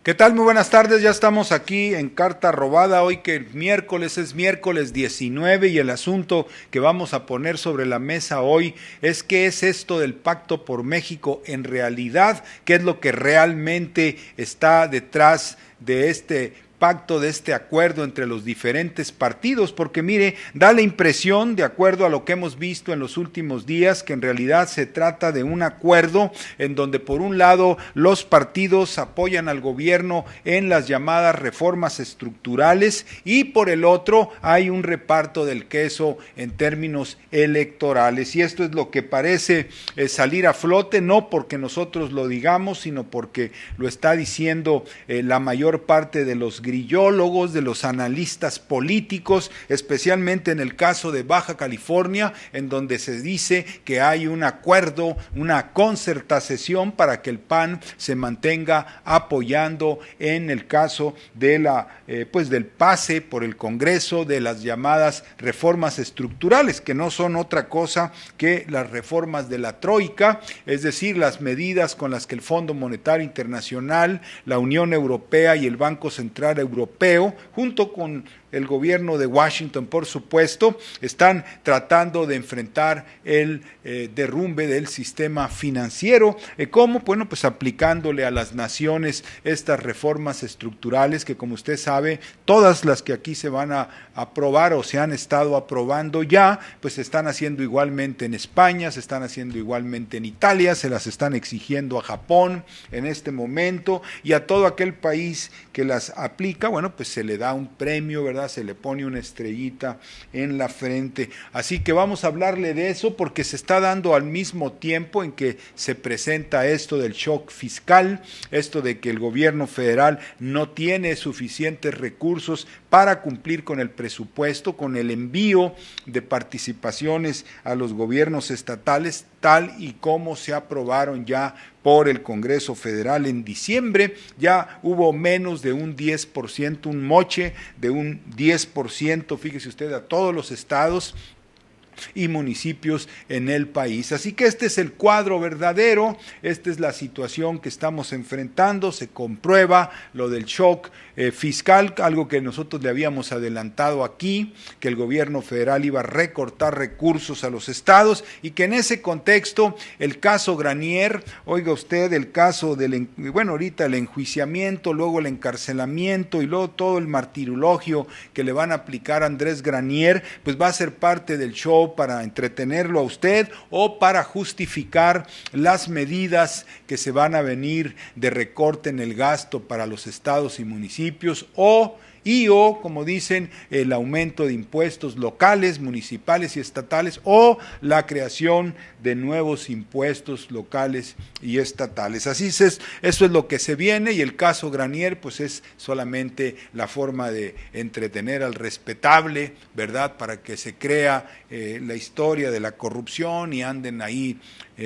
¿Qué tal? Muy buenas tardes, ya estamos aquí en Carta Robada, hoy que es miércoles 19 y el asunto que vamos a poner sobre la mesa hoy es qué es esto del Pacto por México en realidad, qué es lo que realmente está detrás de este pacto, de este acuerdo entre los diferentes partidos, porque mire, da la impresión, de acuerdo a lo que hemos visto en los últimos días, que en realidad se trata de un acuerdo en donde por un lado los partidos apoyan al gobierno en las llamadas reformas estructurales y por el otro hay un reparto del queso en términos electorales, y esto es lo que parece salir a flote, no porque nosotros lo digamos, sino porque lo está diciendo la mayor parte de los grillólogos, de los analistas políticos, especialmente en el caso de Baja California, en donde se dice que hay un acuerdo, una concertación para que el PAN se mantenga apoyando en el caso de del pase por el Congreso de las llamadas reformas estructurales, que no son otra cosa que las reformas de la Troika, es decir, las medidas con las que el Fondo Monetario Internacional, la Unión Europea y el Banco Central Europeo, junto con el gobierno de Washington, por supuesto, están tratando de enfrentar el derrumbe del sistema financiero. ¿Cómo? Bueno, pues aplicándole a las naciones estas reformas estructurales que, como usted sabe, todas las que aquí se van a aprobar o se han estado aprobando ya, pues se están haciendo igualmente en España, se están haciendo igualmente en Italia, se las están exigiendo a Japón en este momento, y a todo aquel país que las aplica, bueno, pues se le da un premio, ¿verdad? Se le pone una estrellita en la frente. Así que vamos a hablarle de eso porque se está dando al mismo tiempo en que se presenta esto del shock fiscal, esto de que el gobierno federal no tiene suficientes recursos para cumplir con el presupuesto, con el envío de participaciones a los gobiernos estatales, tal y como se aprobaron ya por el Congreso Federal en diciembre. Ya hubo menos de un 10%, un moche de un 10%, fíjese usted, a todos los estados y municipios en el país. Así que este es el cuadro verdadero, esta es la situación que estamos enfrentando, se comprueba lo del shock fiscal, algo que nosotros le habíamos adelantado aquí, que el gobierno federal iba a recortar recursos a los estados y que en ese contexto el caso Granier, oiga usted, el caso del, ahorita el enjuiciamiento, luego el encarcelamiento y luego todo el martirologio que le van a aplicar a Andrés Granier, pues va a ser parte del show para entretenerlo a usted o para justificar las medidas que se van a venir de recorte en el gasto para los estados y municipios o, como dicen, el aumento de impuestos locales, municipales y estatales o la creación de nuevos impuestos locales y estatales. Así es, eso es lo que se viene, y el caso Granier pues es solamente la forma de entretener al respetable, ¿verdad? Para que se crea la historia de la corrupción y anden ahí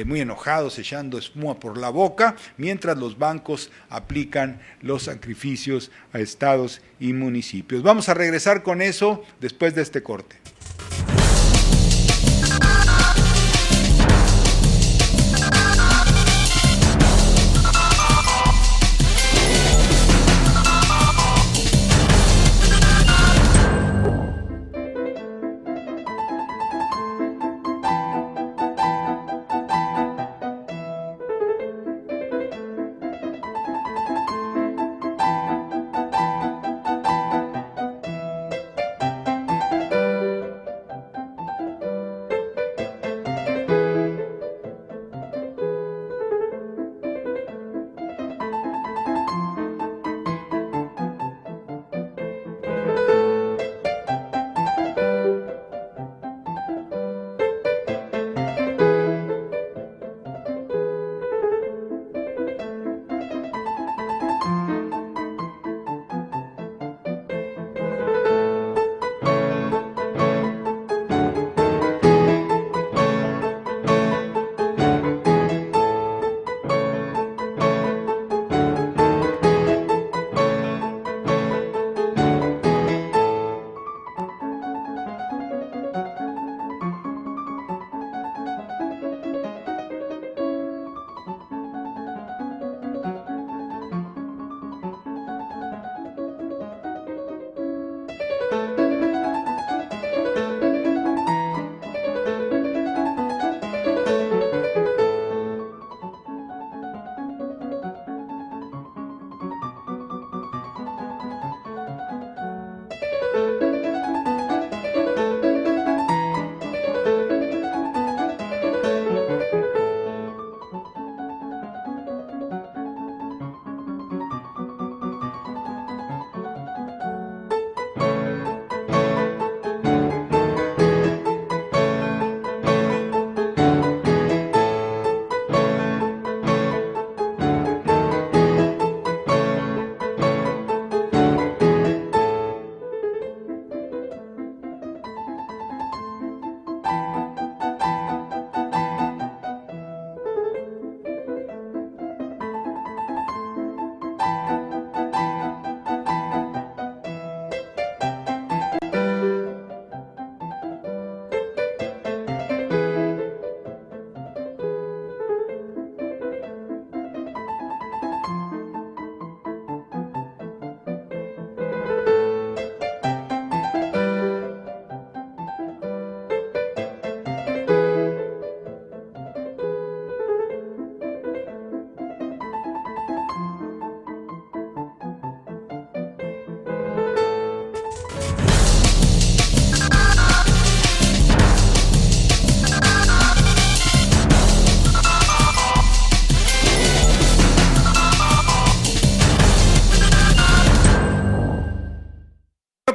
muy enojados echando espuma por la boca, mientras los bancos aplican los sacrificios a estados y municipios. Vamos a regresar con eso después de este corte.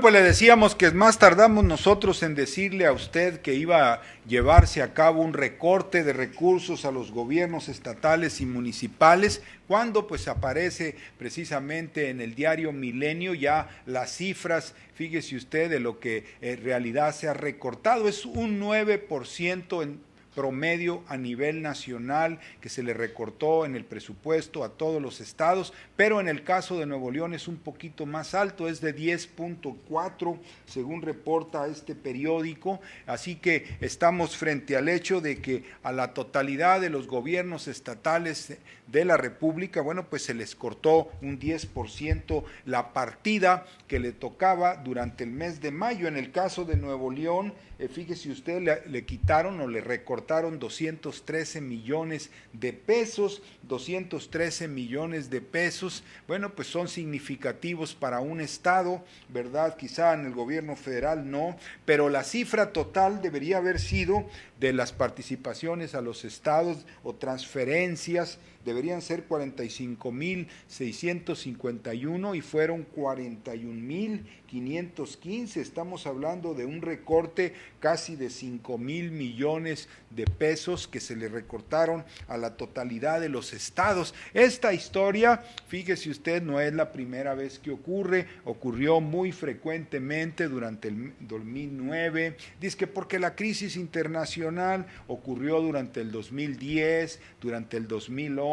Bueno, pues le decíamos que más tardamos nosotros en decirle a usted que iba a llevarse a cabo un recorte de recursos a los gobiernos estatales y municipales, cuando pues aparece precisamente en el diario Milenio ya las cifras, fíjese usted, de lo que en realidad se ha recortado, es un 9% en promedio a nivel nacional que se le recortó en el presupuesto a todos los estados, pero en el caso de Nuevo León es un poquito más alto, es de 10.4 según reporta este periódico, así que estamos frente al hecho de que a la totalidad de los gobiernos estatales de la República, bueno, pues se les cortó un 10% la partida que le tocaba durante el mes de mayo. En el caso de Nuevo León, fíjese usted, le quitaron o le recortaron 213 millones de pesos, 213 millones de pesos, bueno, pues son significativos para un estado, ¿verdad? Quizá en el gobierno federal no, pero la cifra total debería haber sido de las participaciones a los estados o transferencias, deberían ser 45,651 y fueron 41,515. Estamos hablando de un recorte casi de 5,000 millones de pesos que se le recortaron a la totalidad de los estados. Esta historia, fíjese usted, no es la primera vez que ocurre, ocurrió muy frecuentemente durante el 2009, dice que porque la crisis internacional ocurrió durante el 2010, durante el 2011,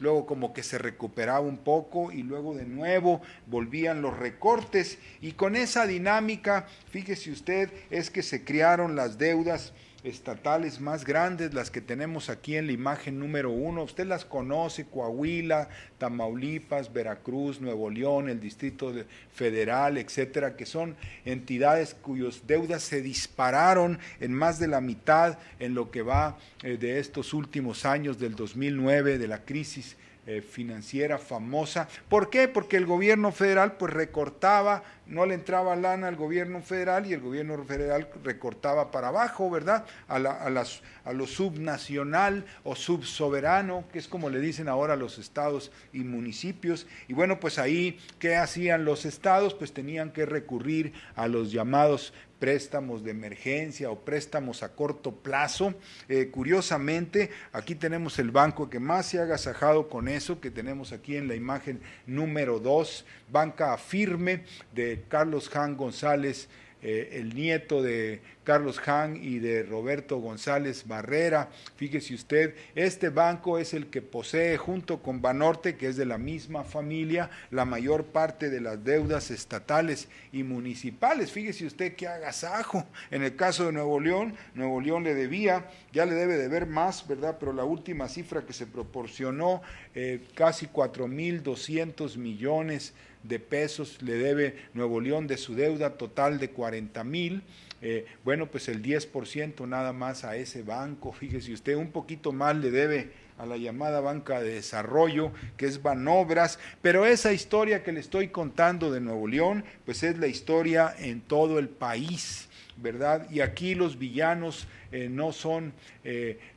luego como que se recuperaba un poco y luego de nuevo volvían los recortes, y con esa dinámica, fíjese usted, es que se crearon las deudas estatales más grandes, las que tenemos aquí en la imagen número 1, usted las conoce: Coahuila, Tamaulipas, Veracruz, Nuevo León, el Distrito Federal, etcétera, que son entidades cuyas deudas se dispararon en más de la mitad en lo que va de estos últimos años del 2009, de la crisis financiera famosa. ¿Por qué? Porque el gobierno federal pues recortaba, no le entraba lana al gobierno federal y el gobierno federal recortaba para abajo, ¿verdad? A lo subnacional o subsoberano, que es como le dicen ahora a los estados y municipios. Y bueno, pues ahí, ¿qué hacían los estados? Pues tenían que recurrir a los llamados préstamos de emergencia o préstamos a corto plazo. Curiosamente, aquí tenemos el banco que más se ha agasajado con eso, que tenemos aquí en la imagen número 2, Banca Afirme, de Carlos Jan González, el nieto de Carlos Jan y de Roberto González Barrera. Fíjese usted, este banco es el que posee, junto con Banorte, que es de la misma familia, la mayor parte de las deudas estatales y municipales. Fíjese usted qué agasajo. En el caso de Nuevo León le debía, ya le debe deber más, ¿verdad? Pero la última cifra que se proporcionó, casi 4,200 millones de pesos le debe Nuevo León de su deuda total de 40,000. Bueno, pues el 10% nada más a ese banco, fíjese usted, un poquito más le debe a la llamada banca de desarrollo, que es Banobras, pero esa historia que le estoy contando de Nuevo León, pues es la historia en todo el país, ¿verdad? Y aquí los villanos no son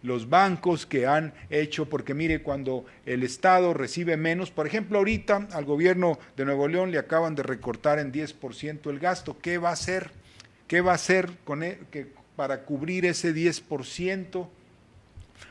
los bancos que han hecho, porque mire, cuando el Estado recibe menos, por ejemplo, ahorita al gobierno de Nuevo León le acaban de recortar en 10% el gasto. ¿Qué va a hacer? ¿Qué va a hacer para cubrir ese 10%?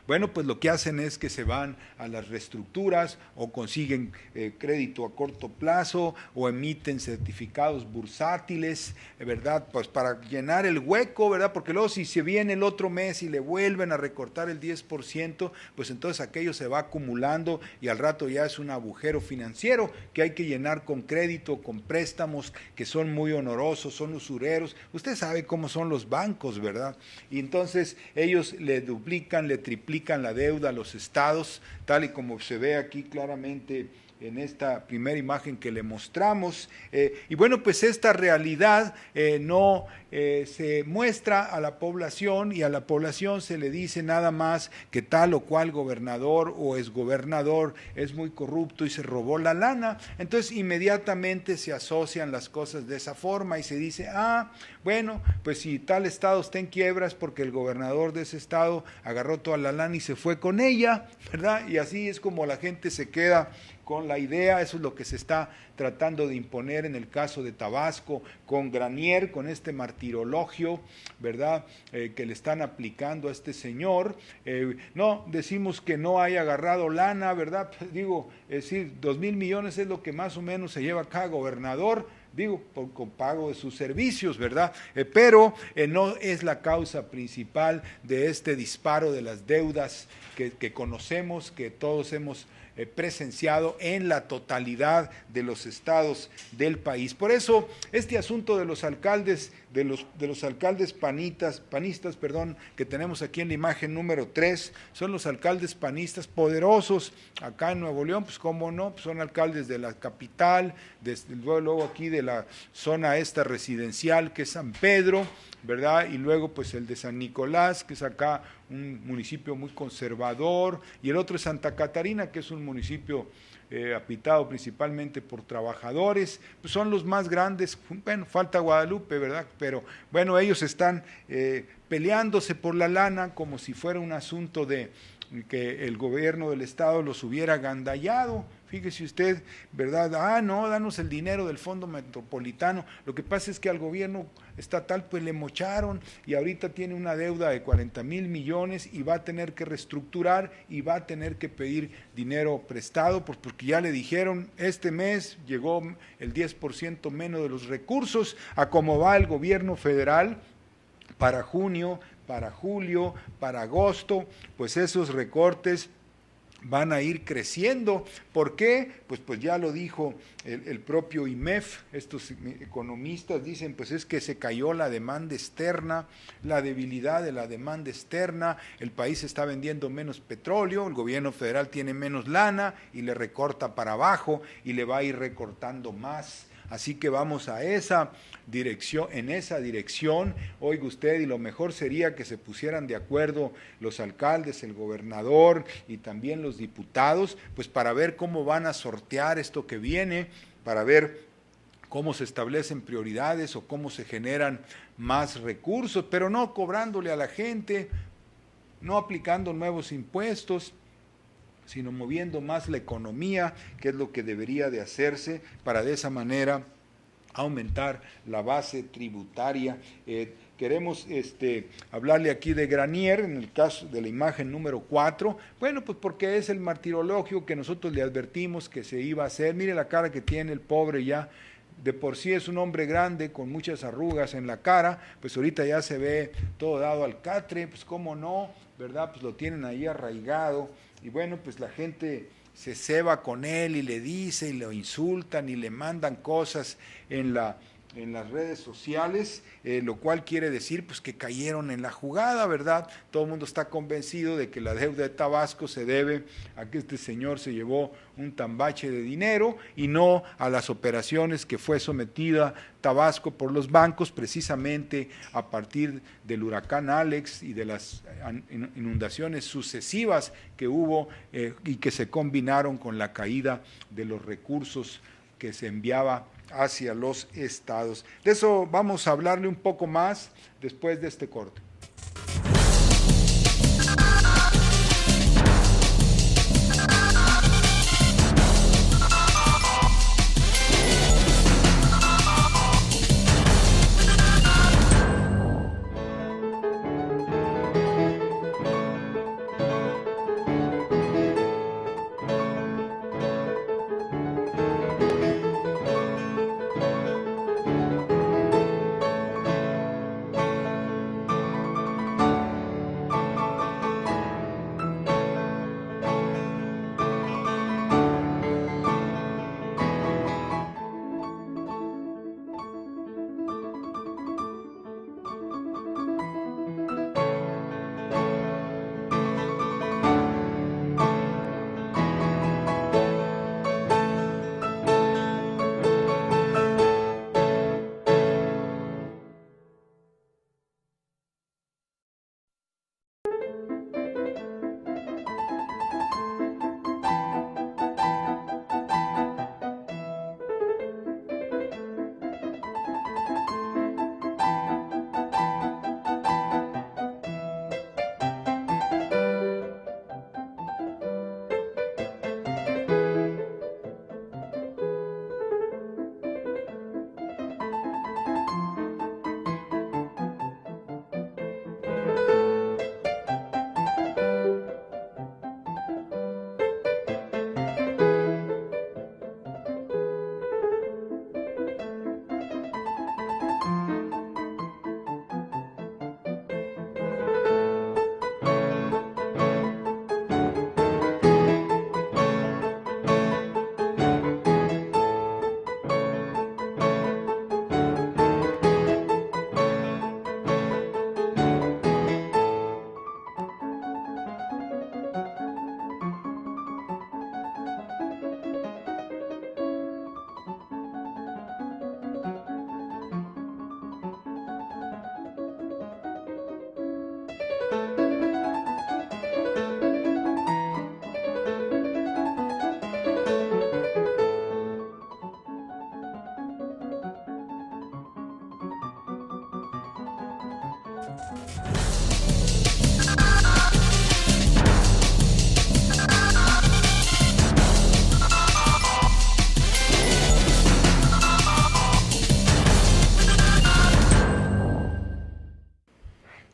Bueno, pues lo que hacen es que se van a las reestructuras o consiguen crédito a corto plazo o emiten certificados bursátiles, ¿verdad? Pues para llenar el hueco, ¿verdad? Porque luego si se viene el otro mes y le vuelven a recortar el 10%, pues entonces aquello se va acumulando y al rato ya es un agujero financiero que hay que llenar con crédito, con préstamos que son muy onerosos, son usureros. Usted sabe cómo son los bancos, ¿verdad? Y entonces ellos le duplican, le triplican la deuda a los estados, tal y como se ve aquí claramente en esta primera imagen que le mostramos. Y bueno, pues esta realidad no se muestra a la población, y a la población se le dice nada más que tal o cual gobernador o exgobernador es muy corrupto y se robó la lana. Entonces inmediatamente se asocian las cosas de esa forma y se dice, bueno, pues si tal estado está en quiebra es porque el gobernador de ese estado agarró toda la lana y se fue con ella, ¿verdad? Y así es como la gente se queda con la idea, eso es lo que se está tratando de imponer en el caso de Tabasco, con Granier, con este martirologio, ¿verdad?, que le están aplicando a este señor. No, decimos que no haya agarrado lana, ¿verdad? Pues digo, es decir, 2,000 millones es lo que más o menos se lleva cada gobernador, digo, con pago de sus servicios, ¿verdad? Pero no es la causa principal de este disparo de las deudas que conocemos, que todos hemos presenciado en la totalidad de los estados del país. Por eso, este asunto de los alcaldes, de los alcaldes panistas, que tenemos aquí en la imagen número 3, son los alcaldes panistas poderosos acá en Nuevo León, pues cómo no, pues son alcaldes de la capital, luego aquí de la zona esta residencial que es San Pedro, ¿verdad? Y luego pues el de San Nicolás, que es acá un municipio muy conservador, y el otro es Santa Catarina, que es un municipio habitado principalmente por trabajadores, pues son los más grandes. Bueno, falta Guadalupe, ¿verdad? Pero bueno, ellos están peleándose por la lana como si fuera un asunto de que el gobierno del estado los hubiera agandallado. Fíjese usted, ¿verdad? No, danos el dinero del fondo metropolitano. Lo que pasa es que al gobierno estatal pues le mocharon y ahorita tiene una deuda de 40,000 millones y va a tener que reestructurar y va a tener que pedir dinero prestado, porque ya le dijeron, este mes llegó el 10% menos de los recursos a cómo va el gobierno federal para junio, para julio, para agosto, pues esos recortes van a ir creciendo. ¿Por qué? Pues ya lo dijo el propio IMEF, estos economistas dicen, pues es que se cayó la demanda externa, la debilidad de la demanda externa, el país está vendiendo menos petróleo, el gobierno federal tiene menos lana y le recorta para abajo y le va a ir recortando más. Así que vamos a esa dirección, oiga usted, y lo mejor sería que se pusieran de acuerdo los alcaldes, el gobernador y también los diputados, pues para ver cómo van a sortear esto que viene, para ver cómo se establecen prioridades o cómo se generan más recursos, pero no cobrándole a la gente, no aplicando nuevos impuestos, sino moviendo más la economía, que es lo que debería de hacerse para de esa manera aumentar la base tributaria. Queremos hablarle aquí de Granier, en el caso de la imagen número 4, bueno, pues porque es el martirologio que nosotros le advertimos que se iba a hacer. Mire la cara que tiene el pobre ya, de por sí es un hombre grande con muchas arrugas en la cara, pues ahorita ya se ve todo dado al catre, pues cómo no, ¿verdad? Pues lo tienen ahí arraigado, y bueno, pues la gente se ceba con él y le dice y lo insultan y le mandan cosas en las redes sociales, lo cual quiere decir pues que cayeron en la jugada, ¿verdad? Todo el mundo está convencido de que la deuda de Tabasco se debe a que este señor se llevó un tambache de dinero y no a las operaciones que fue sometida Tabasco por los bancos precisamente a partir del huracán Alex y de las inundaciones sucesivas que hubo y que se combinaron con la caída de los recursos que se enviaba hacia los estados. De eso vamos a hablarle un poco más después de este corte.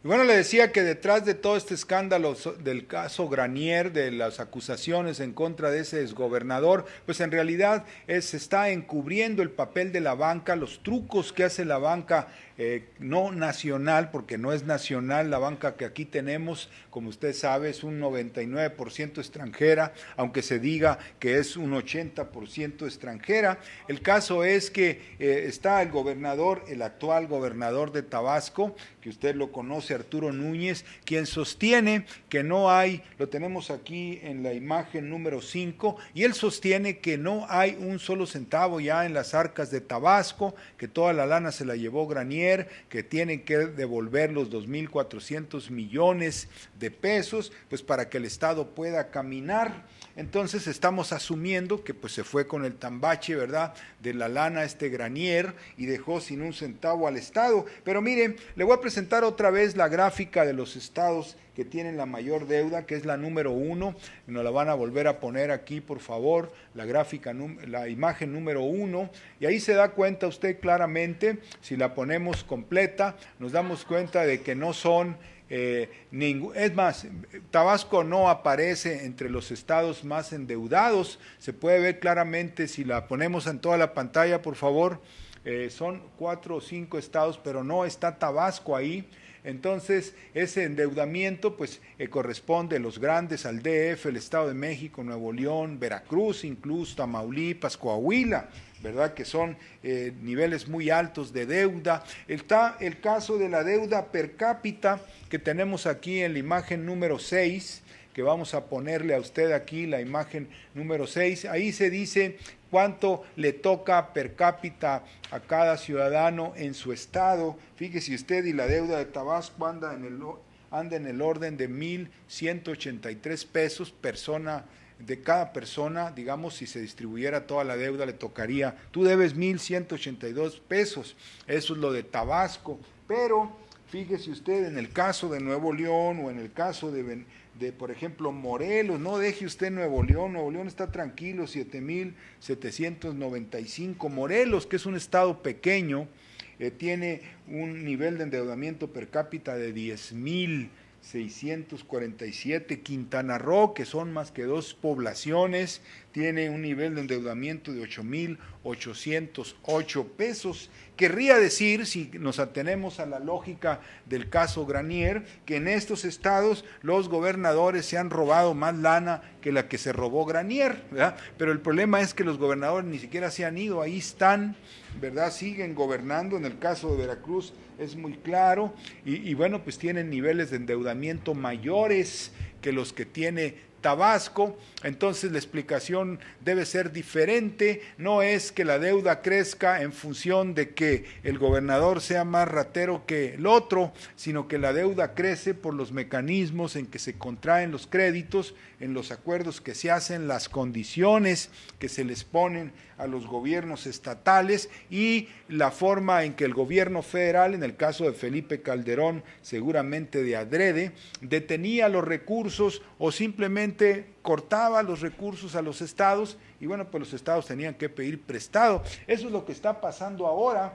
Y bueno, le decía que detrás de todo este escándalo del caso Granier, de las acusaciones en contra de ese exgobernador, pues en realidad se está encubriendo el papel de la banca, los trucos que hace la banca no nacional, porque no es nacional la banca que aquí tenemos, como usted sabe, es un 99% extranjera, aunque se diga que es un 80% extranjera. El caso es que está el gobernador, el actual gobernador de Tabasco, que usted lo conoce, Arturo Núñez, quien sostiene que no hay, lo tenemos aquí en la imagen número 5, y él sostiene que no hay un solo centavo ya en las arcas de Tabasco, que toda la lana se la llevó Granier, que tienen que devolver los 2.400 millones de pesos, pues para que el Estado pueda caminar. Entonces estamos asumiendo que pues se fue con el tambache, ¿verdad?, de la lana Granier y dejó sin un centavo al Estado. Pero miren, le voy a presentar otra vez la gráfica de los estados que tienen la mayor deuda, que es la número 1, nos la van a volver a poner aquí, por favor, la gráfica, la imagen número 1, y ahí se da cuenta usted claramente, si la ponemos completa, nos damos cuenta de que no son es más, Tabasco no aparece entre los estados más endeudados, se puede ver claramente si la ponemos en toda la pantalla, por favor, son 4 o 5 estados, pero no está Tabasco ahí. Entonces, ese endeudamiento pues corresponde a los grandes, al DF, el Estado de México, Nuevo León, Veracruz, incluso Tamaulipas, Coahuila, ¿verdad?, que son niveles muy altos de deuda. Está el caso de la deuda per cápita que tenemos aquí en la imagen número 6, que vamos a ponerle a usted aquí la imagen número 6, ahí se dice cuánto le toca per cápita a cada ciudadano en su estado. Fíjese usted, y la deuda de Tabasco anda en el orden de 1,183 pesos de cada persona. Digamos, si se distribuyera toda la deuda, le tocaría, tú debes 1,182 pesos, eso es lo de Tabasco, pero fíjese usted, en el caso de Nuevo León o en el caso de por ejemplo, Morelos, no deje usted Nuevo León está tranquilo, 7,795, Morelos, que es un estado pequeño, tiene un nivel de endeudamiento per cápita de 10,647, Quintana Roo, que son más que 2 poblaciones, tiene un nivel de endeudamiento de 8,808 pesos. Querría decir, si nos atenemos a la lógica del caso Granier, que en estos estados los gobernadores se han robado más lana que la que se robó Granier, ¿verdad? Pero el problema es que los gobernadores ni siquiera se han ido, ahí están, ¿verdad?, siguen gobernando. En el caso de Veracruz es muy claro, y bueno, pues tienen niveles de endeudamiento mayores que los que tiene Tabasco. Entonces la explicación debe ser diferente, no es que la deuda crezca en función de que el gobernador sea más ratero que el otro, sino que la deuda crece por los mecanismos en que se contraen los créditos, en los acuerdos que se hacen, las condiciones que se les ponen a los gobiernos estatales y la forma en que el gobierno federal, en el caso de Felipe Calderón, seguramente de adrede, detenía los recursos o simplemente cortaba los recursos a los estados, y bueno, pues los estados tenían que pedir prestado. Eso es lo que está pasando ahora.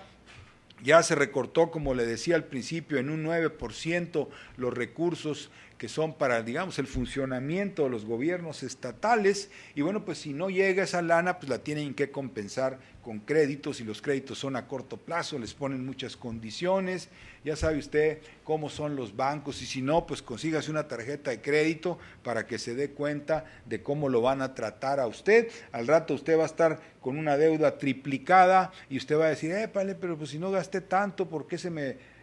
Ya se recortó, como le decía al principio, en un 9% los recursos que son para, digamos, el funcionamiento de los gobiernos estatales, y bueno, pues si no llega esa lana, pues la tienen que compensar con créditos, y los créditos son a corto plazo, les ponen muchas condiciones, ya sabe usted cómo son los bancos, y si no, pues consígase una tarjeta de crédito para que se dé cuenta de cómo lo van a tratar a usted. Al rato usted va a estar con una deuda triplicada, y usted va a decir, pero pues si no gasté tanto, ¿por qué se me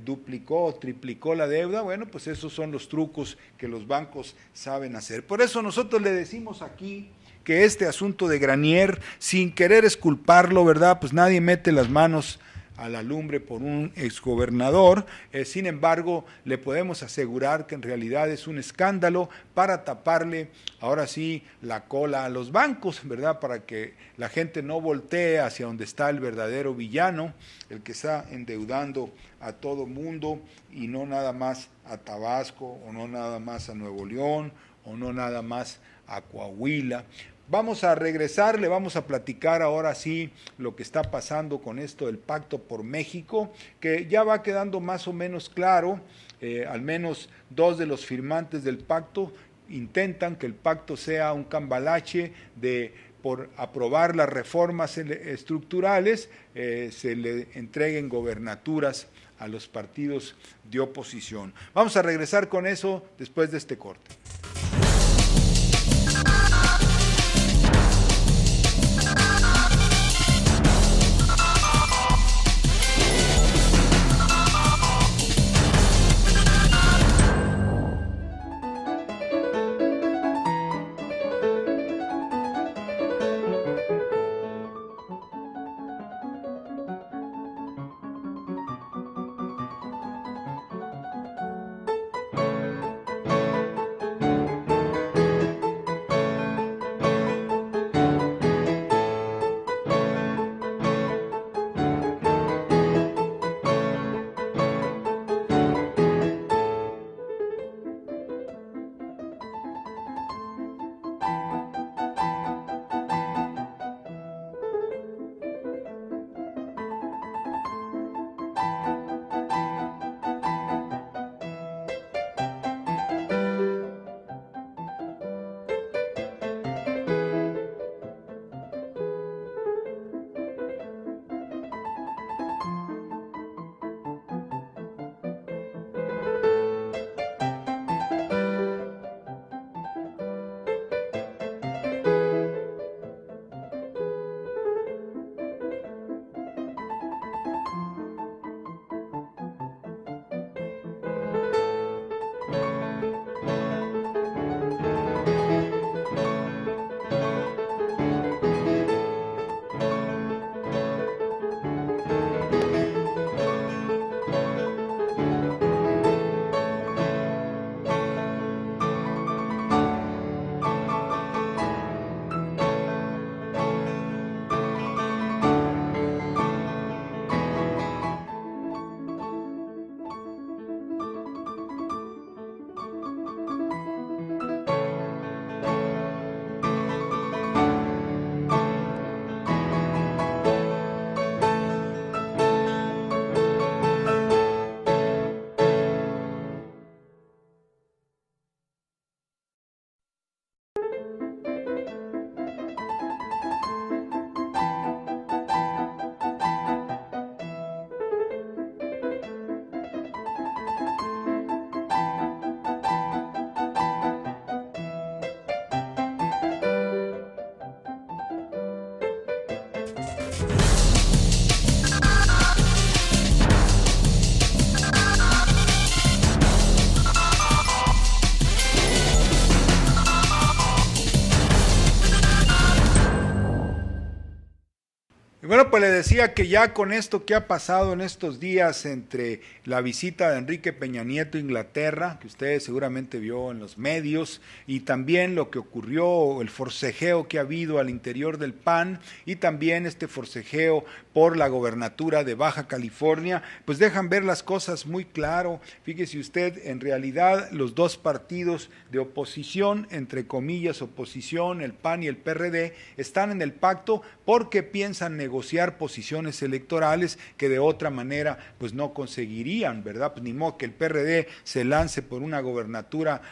duplicó o triplicó la deuda? Bueno, pues esos son los trucos que los bancos saben hacer. Por eso nosotros le decimos aquí que este asunto de Granier, sin querer exculparlo, ¿verdad?, pues nadie mete las manos a la lumbre por un exgobernador. Sin embargo, le podemos asegurar que en realidad es un escándalo para taparle, ahora sí, la cola a los bancos, ¿verdad? Para que la gente no voltee hacia donde está el verdadero villano, el que está endeudando a todo mundo y no nada más a Tabasco, o no nada más a Nuevo León, o no nada más a Coahuila. Vamos a regresar, le vamos a platicar ahora sí lo que está pasando con esto del Pacto por México, que ya va quedando más o menos claro. Al menos dos de los firmantes del pacto intentan que el pacto sea un cambalache por aprobar las reformas estructurales, se le entreguen gobernaturas a los partidos de oposición. Vamos a regresar con eso después de este corte. Y bueno, pues le decía que ya con esto que ha pasado en estos días entre la visita de Enrique Peña Nieto a Inglaterra, que usted seguramente vio en los medios, y también lo que ocurrió, el forcejeo que ha habido al interior del PAN, y también este forcejeo por la gobernatura de Baja California, pues dejan ver las cosas muy claro. Fíjese usted, en realidad los dos partidos de oposición, entre comillas oposición, el PAN y el PRD, están en el pacto porque piensan negociar posiciones electorales que de otra manera pues no conseguirían, ¿verdad? Pues ni modo que el PRD se lance por una gobernatura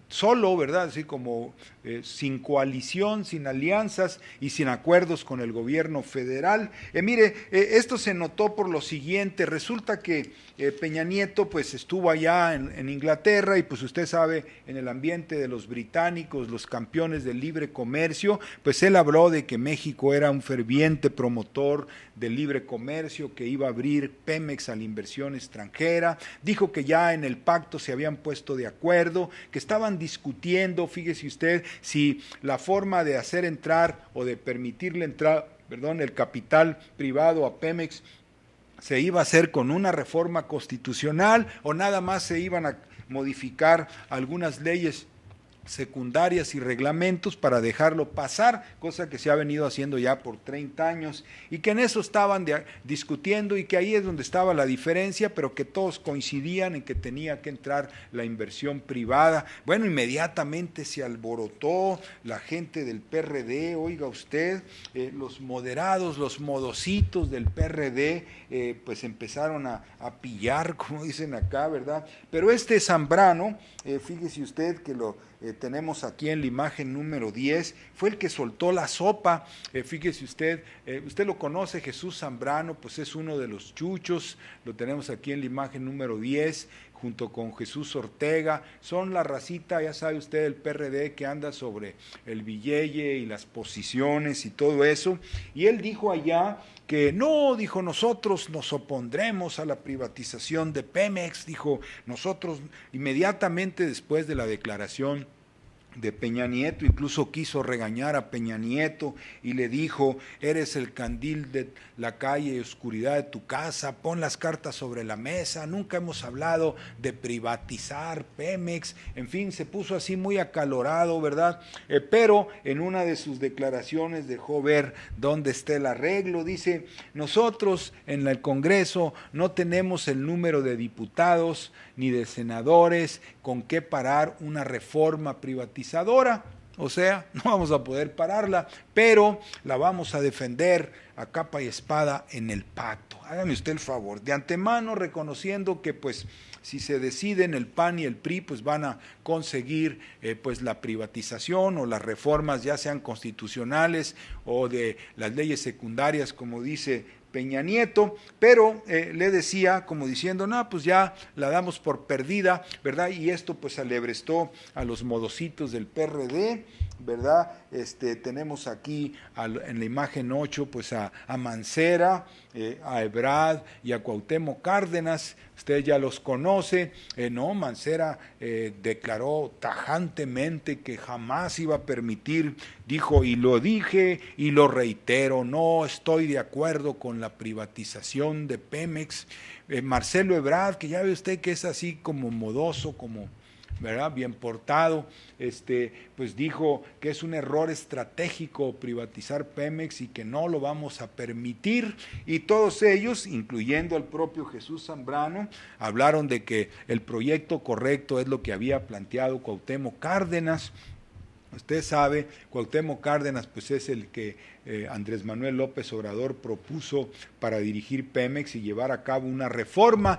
solo, ¿verdad? Así como sin coalición, sin alianzas y sin acuerdos con el gobierno federal. Mire, esto se notó por lo siguiente. Resulta que Peña Nieto pues estuvo allá en Inglaterra y pues usted sabe, en el ambiente de los británicos, los campeones del libre comercio, pues él habló de que México era un ferviente promotor del libre comercio, que iba a abrir Pemex a la inversión extranjera, dijo que ya en el pacto se habían puesto de acuerdo, que estaban discutiendo, fíjese usted, si la forma de hacer entrar o de permitirle entrar perdón, el capital privado a Pemex se iba a hacer con una reforma constitucional o nada más se iban a modificar algunas leyes secundarias y reglamentos para dejarlo pasar, cosa que se ha venido haciendo ya por 30 años y que en eso estaban discutiendo y que ahí es donde estaba la diferencia, pero que todos coincidían en que tenía que entrar la inversión privada. Bueno, inmediatamente se alborotó la gente del PRD, oiga usted, los moderados, los modositos del PRD, pues empezaron a pillar, como dicen acá, ¿verdad? Pero este Zambrano, fíjese usted que lo tenemos aquí en la imagen número 10, fue el que soltó la sopa. Fíjese usted, usted lo conoce, Jesús Zambrano, pues es uno de los chuchos, lo tenemos aquí en la imagen número 10, junto con Jesús Ortega, son la racita, ya sabe usted, el PRD que anda sobre el billete y las posiciones y todo eso, y él dijo allá que no, dijo, nosotros nos opondremos a la privatización de Pemex, dijo, nosotros inmediatamente después de la declaración de Peña Nieto, incluso quiso regañar a Peña Nieto y le dijo, eres el candil de la calle y oscuridad de tu casa, pon las cartas sobre la mesa, nunca hemos hablado de privatizar Pemex, en fin, se puso así muy acalorado, ¿verdad? Pero en una de sus declaraciones dejó ver dónde está el arreglo, dice, nosotros en el Congreso no tenemos el número de diputados ni de senadores con qué parar una reforma privatizadora, o sea, no vamos a poder pararla, pero la vamos a defender a capa y espada en el pacto. Hágame usted el favor, de antemano reconociendo que pues si se deciden el PAN y el PRI, pues van a conseguir pues la privatización o las reformas ya sean constitucionales o de las leyes secundarias, como dice Peña Nieto, pero le decía como diciendo, no, pues ya la damos por perdida, ¿verdad? Y esto pues alebrestó a los modositos del PRD, ¿verdad? Tenemos aquí en la imagen 8 pues a Mancera, a Ebrard y a Cuauhtémoc Cárdenas, usted ya los conoce, no, Mancera declaró tajantemente que jamás iba a permitir, dijo, y lo dije y lo reitero, no estoy de acuerdo con la privatización de Pemex. Marcelo Ebrard, que ya ve usted que es así como modoso, como, ¿verdad?, bien portado, pues dijo que es un error estratégico privatizar Pemex y que no lo vamos a permitir, y todos ellos, incluyendo al propio Jesús Zambrano, hablaron de que el proyecto correcto es lo que había planteado Cuauhtémoc Cárdenas. Usted sabe, Cuauhtémoc Cárdenas pues es el que Andrés Manuel López Obrador propuso para dirigir Pemex y llevar a cabo una reforma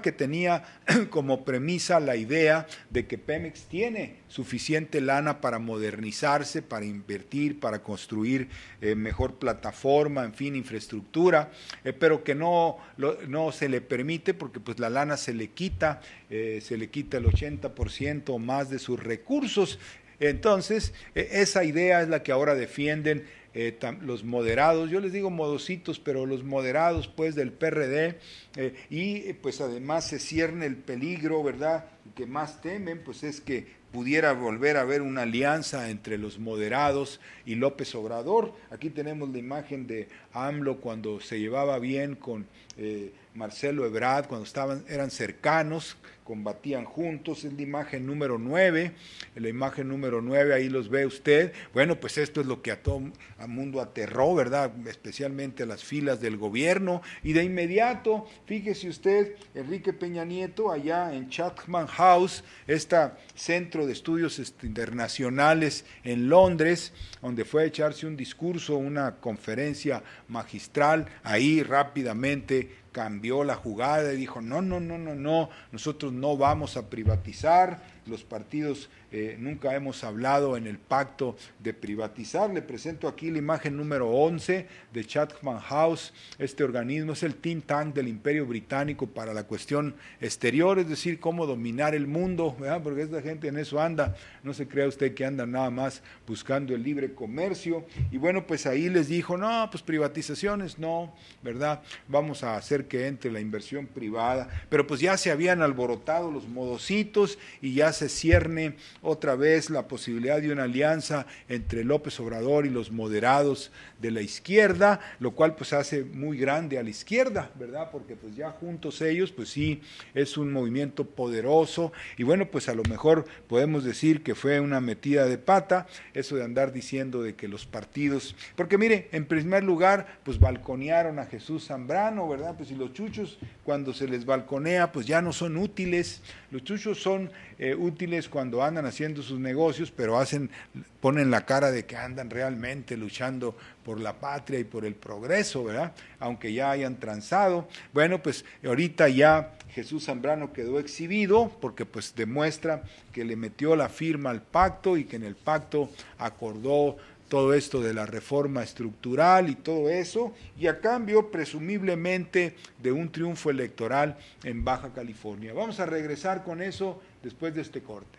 que tenía como premisa la idea de que Pemex tiene suficiente lana para modernizarse, para invertir, para construir mejor plataforma, en fin, infraestructura, pero que no se le permite porque pues la lana se le quita el 80% o más de sus recursos. Entonces, esa idea es la que ahora defienden los moderados, yo les digo modositos, pero los moderados pues del PRD, y pues además se cierne el peligro, ¿verdad?, que más temen, pues es que pudiera volver a haber una alianza entre los moderados y López Obrador. Aquí tenemos la imagen de AMLO cuando se llevaba bien con Marcelo Ebrard, cuando eran cercanos, combatían juntos, es la imagen número 9, ahí los ve usted. Bueno, pues esto es lo que a todo el mundo aterró, ¿verdad?, especialmente a las filas del gobierno, y de inmediato, fíjese usted, Enrique Peña Nieto, allá en Chatham House, centro de estudios internacionales en Londres, donde fue a echarse un discurso, una conferencia magistral, ahí rápidamente cambió la jugada y dijo, no, nosotros no vamos a privatizar, los partidos nunca hemos hablado en el pacto de privatizar. Le presento aquí la imagen número 11 de Chatham House. Este organismo es el think tank del Imperio Británico para la cuestión exterior, es decir, cómo dominar el mundo, ¿verdad?, porque esta gente en eso anda, no se crea usted que andan nada más buscando el libre comercio. Y bueno, pues ahí les dijo, no, pues privatizaciones no, ¿verdad?, vamos a hacer que entre la inversión privada, pero pues ya se habían alborotado los modositos y ya se cierne otra vez la posibilidad de una alianza entre López Obrador y los moderados de la izquierda, lo cual pues hace muy grande a la izquierda, ¿verdad? Porque pues ya juntos ellos, pues sí, es un movimiento poderoso, y bueno, pues a lo mejor podemos decir que fue una metida de pata, eso de andar diciendo de que los partidos, porque mire, en primer lugar, pues balconearon a Jesús Zambrano, ¿verdad? Pues si los chuchos, cuando se les balconea, pues ya no son útiles, los chuchos son útiles cuando andan haciendo sus negocios, pero ponen la cara de que andan realmente luchando por la patria y por el progreso, ¿verdad? Aunque ya hayan transado. Bueno, pues ahorita ya Jesús Zambrano quedó exhibido porque pues demuestra que le metió la firma al pacto y que en el pacto acordó todo esto de la reforma estructural y todo eso, y a cambio, presumiblemente, de un triunfo electoral en Baja California. Vamos a regresar con eso después de este corte.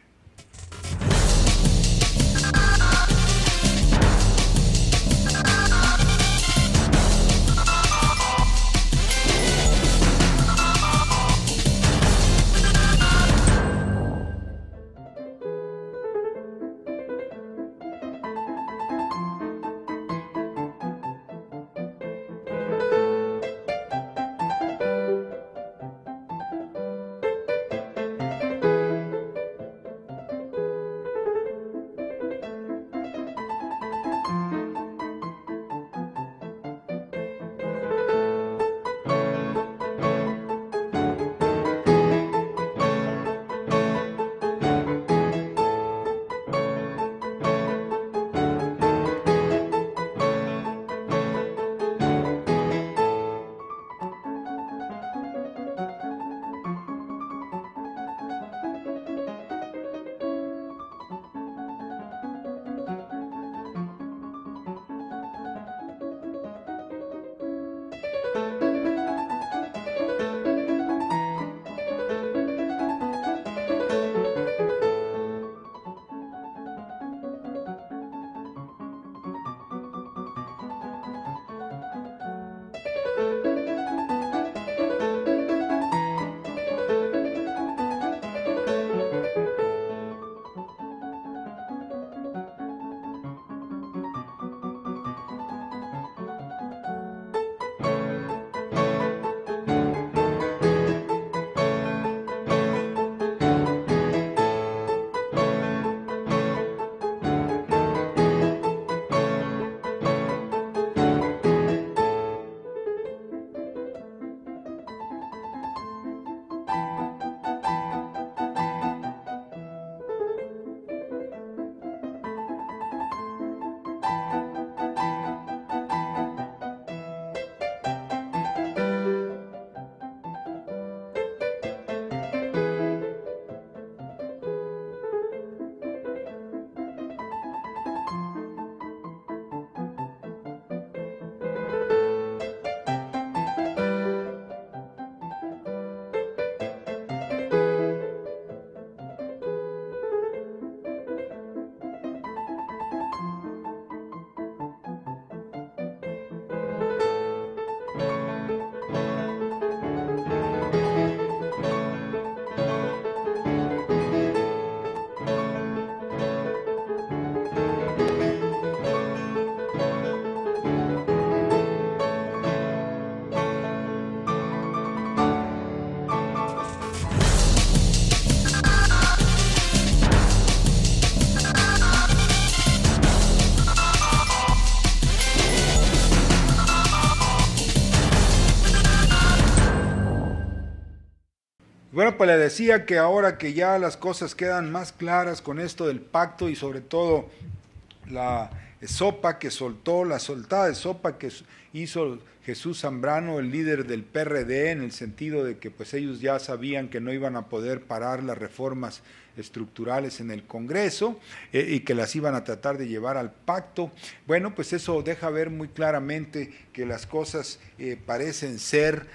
Bueno, pues le decía que ahora que ya las cosas quedan más claras con esto del pacto y sobre todo la sopa que soltó, la soltada de sopa que hizo Jesús Zambrano, el líder del PRD, en el sentido de que pues ellos ya sabían que no iban a poder parar las reformas estructurales en el Congreso y que las iban a tratar de llevar al pacto. Bueno, pues eso deja ver muy claramente que las cosas parecen ser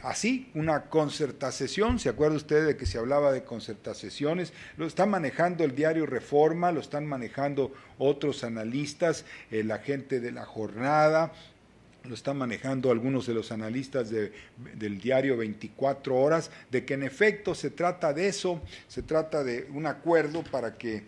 así, una concertación. ¿Se acuerda usted de que se hablaba de concertaciones? Lo está manejando el diario Reforma, lo están manejando otros analistas, la gente de La Jornada, lo están manejando algunos de los analistas del diario 24 Horas, de que en efecto se trata de eso, se trata de un acuerdo para que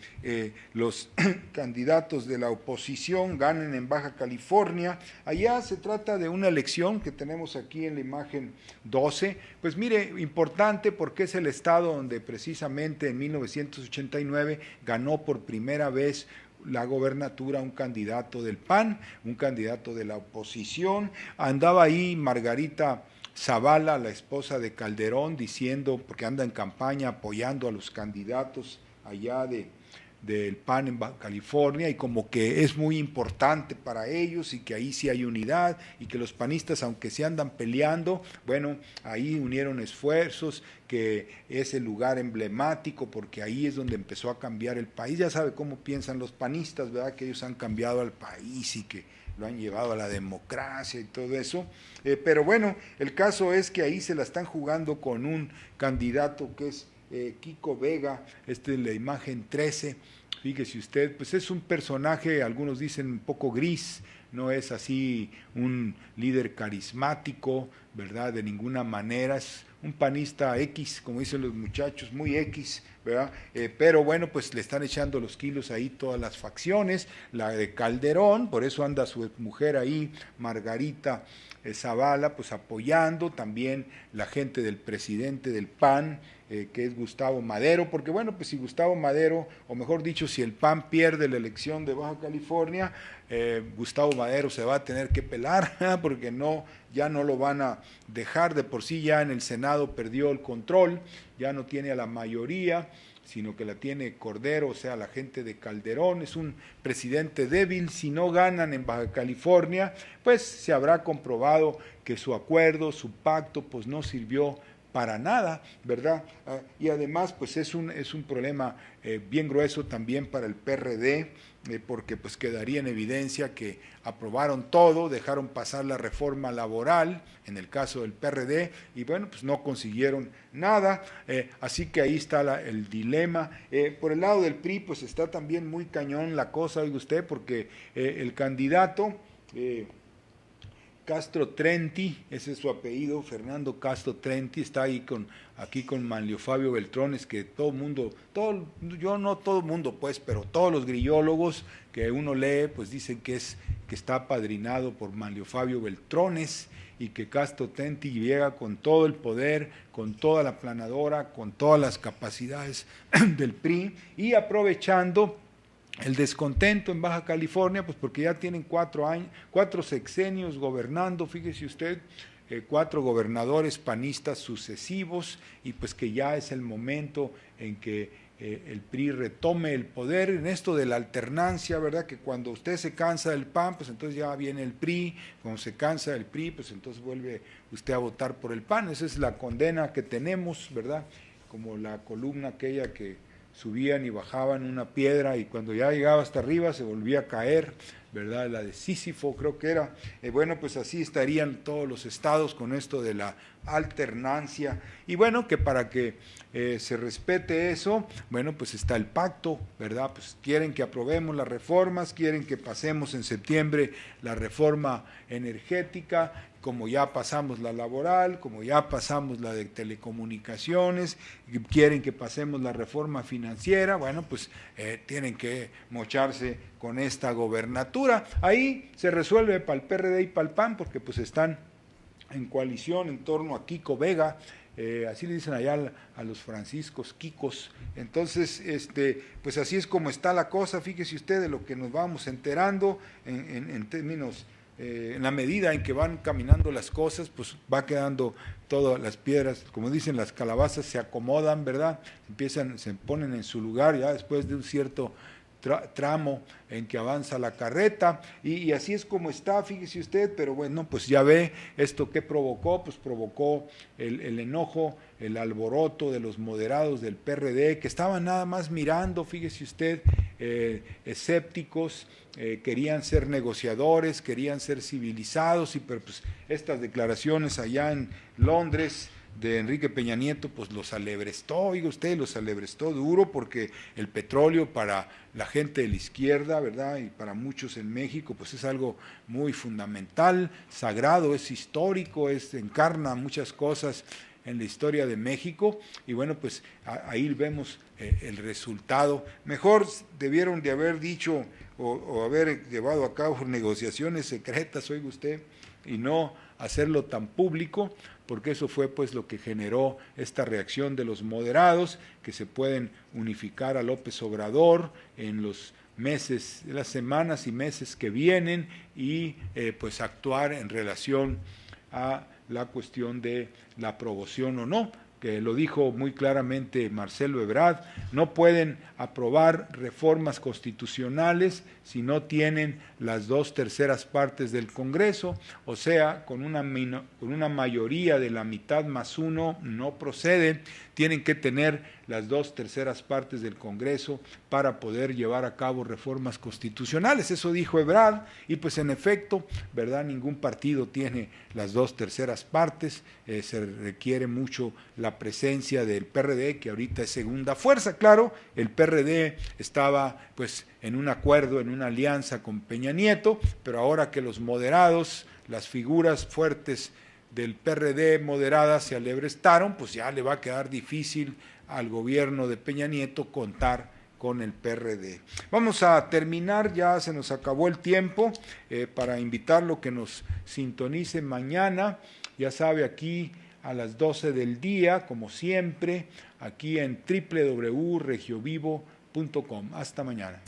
los candidatos de la oposición ganen en Baja California. Allá se trata de una elección que tenemos aquí en la imagen 12, pues mire, importante porque es el estado donde precisamente en 1989 ganó por primera vez la gobernatura un candidato del PAN, un candidato de la oposición. Andaba ahí Margarita Zavala, la esposa de Calderón, diciendo, porque anda en campaña apoyando a los candidatos allá del PAN en Baja California, y como que es muy importante para ellos y que ahí sí hay unidad y que los panistas, aunque se andan peleando, bueno, ahí unieron esfuerzos, que es el lugar emblemático porque ahí es donde empezó a cambiar el país. Ya sabe cómo piensan los panistas, ¿verdad? Que ellos han cambiado al país y que lo han llevado a la democracia y todo eso, pero bueno, el caso es que ahí se la están jugando con un candidato que es Kiko Vega, es la imagen 13, fíjese usted, pues es un personaje, algunos dicen un poco gris, no es así un líder carismático, ¿verdad? De ninguna manera, es un panista X, como dicen los muchachos, muy X, ¿verdad? Pero bueno, pues le están echando los kilos ahí todas las facciones, la de Calderón, por eso anda su mujer ahí, Margarita Zavala, pues apoyando, también la gente del presidente del PAN, que es Gustavo Madero, porque bueno, pues si Gustavo Madero, o mejor dicho, si el PAN pierde la elección de Baja California, Gustavo Madero se va a tener que pelar, porque ya no lo van a dejar, de por sí ya en el Senado perdió el control, ya no tiene a la mayoría, sino que la tiene Cordero, o sea, la gente de Calderón, es un presidente débil. Si no ganan en Baja California, pues se habrá comprobado que su acuerdo, su pacto, pues no sirvió para nada, ¿verdad? Y además, pues es un problema bien grueso también para el PRD, porque pues quedaría en evidencia que aprobaron todo, dejaron pasar la reforma laboral, en el caso del PRD, y bueno, pues no consiguieron nada, así que ahí está el dilema. Por el lado del PRI, pues está también muy cañón la cosa, oiga usted, porque el candidato Castro Trenti, ese es su apellido, Fernando Castro Trenti, está ahí aquí con Manlio Fabio Beltrones, que todo el mundo, yo no todo el mundo pues, pero todos los grillólogos que uno lee, pues dicen que está apadrinado por Manlio Fabio Beltrones, y que Castro Trenti llega con todo el poder, con toda la planadora, con todas las capacidades del PRI, y aprovechando el descontento en Baja California, pues porque ya tienen 4 sexenios gobernando, fíjese usted, 4 gobernadores panistas sucesivos, y pues que ya es el momento en que el PRI retome el poder en esto de la alternancia, ¿verdad? Que cuando usted se cansa del PAN, pues entonces ya viene el PRI, cuando se cansa del PRI, pues entonces vuelve usted a votar por el PAN. Esa es la condena que tenemos, ¿verdad? Como la columna aquella que subían y bajaban una piedra y cuando ya llegaba hasta arriba se volvía a caer, ¿verdad? La de Sísifo creo que era. Bueno, pues así estarían todos los estados con esto de la alternancia. Y bueno, que para que se respete eso, bueno, pues está el pacto, ¿verdad? Pues quieren que aprobemos las reformas, quieren que pasemos en septiembre la reforma energética, como ya pasamos la laboral, como ya pasamos la de telecomunicaciones, quieren que pasemos la reforma financiera, bueno, pues tienen que mocharse con esta gobernatura. Ahí se resuelve para el PRD y para el PAN, porque pues están en coalición en torno a Kiko Vega, así le dicen allá a los franciscos, Kikos. Entonces, pues así es como está la cosa, fíjese usted de lo que nos vamos enterando en términos, en la medida en que van caminando las cosas, pues va quedando todas las piedras, como dicen, las calabazas se acomodan, ¿verdad? Se ponen en su lugar ya después de un cierto tramo en que avanza la carreta, y así es como está, fíjese usted, pero bueno, pues ya ve esto que provocó, pues provocó el enojo, el alboroto de los moderados del PRD, que estaban nada más mirando, fíjese usted, escépticos, querían ser negociadores, querían ser civilizados, pero pues estas declaraciones allá en Londres de Enrique Peña Nieto, pues los alebrestó, oiga usted, los alebrestó duro, porque el petróleo para la gente de la izquierda, ¿verdad? Y para muchos en México, pues es algo muy fundamental, sagrado, es histórico, encarna muchas cosas en la historia de México, y bueno, pues ahí vemos el resultado. Mejor debieron de haber dicho o haber llevado a cabo negociaciones secretas, oiga usted, y no hacerlo tan público, porque eso fue pues lo que generó esta reacción de los moderados, que se pueden unificar a López Obrador en los meses, las semanas y meses que vienen, y pues actuar en relación a la cuestión de la aprobación o no, que lo dijo muy claramente Marcelo Ebrard. No pueden aprobar reformas constitucionales si no tienen las 2/3 partes del Congreso, o sea, con una mayoría de la mitad más uno no procede, tienen que tener las 2/3 partes del Congreso para poder llevar a cabo reformas constitucionales. Eso dijo Ebrard, y pues en efecto, ¿verdad? Ningún partido tiene las 2/3 partes, se requiere mucho la presencia del PRD, que ahorita es segunda fuerza. Claro, el PRD estaba pues en un acuerdo, en una alianza con Peña Nieto, pero ahora que los moderados, las figuras fuertes del PRD moderadas se alebrestaron, pues ya le va a quedar difícil al gobierno de Peña Nieto contar con el PRD. Vamos a terminar, ya se nos acabó el tiempo, para invitarlo que nos sintonice mañana, ya sabe, aquí a las 12 del día, como siempre, aquí en www.regiovivo.com. Hasta mañana.